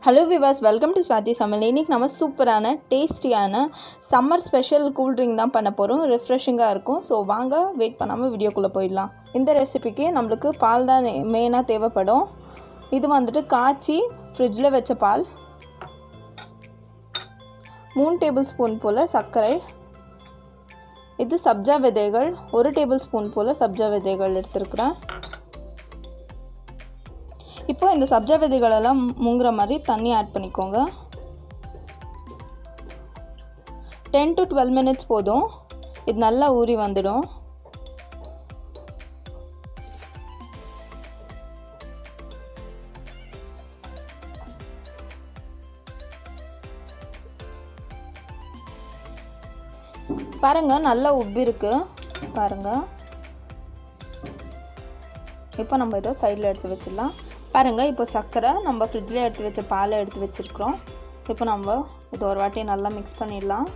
Hello viewers, welcome to Swathisamayal. இன்னைக்கு நம்ம சூப்பரான டேஸ்டியான சம்மர் ஸ்பெஷல் கூல் ட்ரிங்க் தான் பண்ண போறோம். ரிஃப்ரெஷிங்கா இருக்கும். சோ வாங்க வெயிட் பண்ணாம வீடியோக்குள்ள போயிடலாம். இந்த ரெசிபிக்கு நமக்கு பால் தான் மெயினா தேவைப்படும். இது வந்துட்டு காச்சி ஃப்ரிட்ஜ்ல வச்ச பால். 3 டேபிள்ஸ்பூன் போல சர்க்கரை. இது சப்ஜா விதைகள் 1 டேபிள்ஸ்பூன் போல சப்ஜா விதைகள் எடுத்துக்கிறேன். இப்போ இந்த சப்ஜா விதைகள் எல்லாம் முங்குற மாதிரி தண்ணி ஆட் பண்ணிக்கோங்க. 10 to 12 minutes போதும். இது நல்லா ஊறி வந்துடும். பாருங்க நல்லா உப்பி இருக்கு பாருங்க. இப்போ நம்ம இதை சைடில் எடுத்து வச்சிடலாம். பாருங்க இப்போ சர்க்கரை நம்ம ஃப்ரிட்ஜில் எடுத்து வச்ச பாலை எடுத்து வச்சுருக்கிறோம். இப்போ நம்ம இது ஒரு வாட்டி நல்லா மிக்ஸ் பண்ணிடலாம்.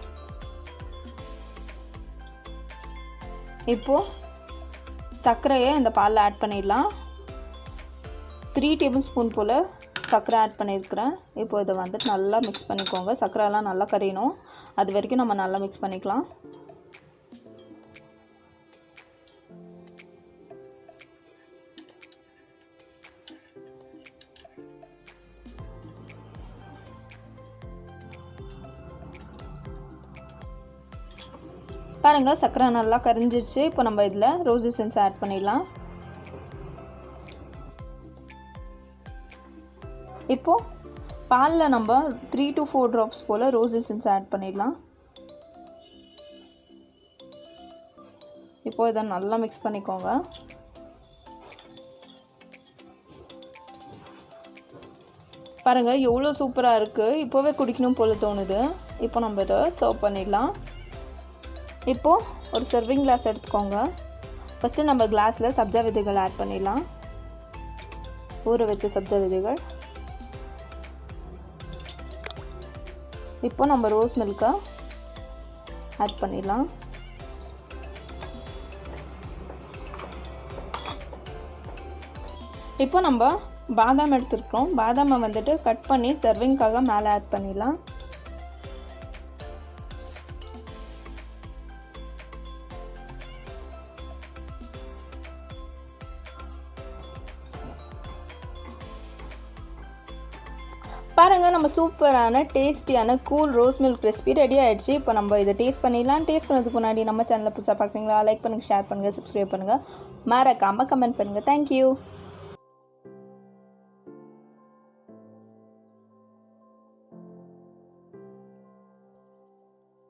இப்போது சர்க்கரையை இந்த பாலில் ஆட் பண்ணிடலாம். 3 டேபிள்ஸ்பூன் போல் சர்க்கரை ஆட் பண்ணியிருக்கிறேன். இப்போ இதை வந்துட்டு நல்லா மிக்ஸ் பண்ணிக்கோங்க. சர்க்கரைலாம் நல்லா கரையணும். அது வரைக்கும் நம்ம நல்லா மிக்ஸ் பண்ணிக்கலாம். பாருங்க சர்க்கரை நல்லா கரைஞ்சிடுச்சு. இப்போ நம்ம இதில் ரோஸ் எசன்ஸ் ஆட் பண்ணிடலாம். இப்போது பாலில் நம்ம 3 to 4 ட்ராப்ஸ் போல் ரோஸ் எசன்ஸ் ஆட் பண்ணிடலாம். இப்போ இதை நல்லா மிக்ஸ் பண்ணிக்கோங்க. பாருங்கள் எவ்வளோ சூப்பராக இருக்குது. இப்போவே குடிக்கணும் போல தோணுது. இப்போ நம்ம இதை சர்வ் பண்ணிடலாம். இப்போது ஒரு சர்விங் கிளாஸ் எடுத்துக்கோங்க. ஃபஸ்ட்டு நம்ம கிளாஸில் சப்ஜா விதைகள் ஆட் பண்ணிடலாம். ஊற வச்ச சப்ஜா விதைகள். இப்போ நம்ம ரோஸ் மில்கை ஆட் பண்ணிடலாம். இப்போ நம்ம பாதாம் எடுத்துருக்கோம். பாதாமை வந்துட்டு கட் பண்ணி சர்விங்காக மேலே ஆட் பண்ணிடலாம். பாருங்கள் நம்ம சூப்பரான டேஸ்டியான cool rose milk recipe ready ஆகிடுச்சு. இப்போ நம்ம இதை டேஸ்ட் பண்ணிடலாம். டேஸ்ட் பண்ணதுக்கு முன்னாடி நம்ம சேனலை புதுசாக பார்க்குறீங்களா? லைக் பண்ணுங்கள், ஷேர் பண்ணுங்கள், சப்ஸ்கிரைப் பண்ணுங்கள், மறக்காமல் கமெண்ட் பண்ணுங்கள். தேங்க்யூ.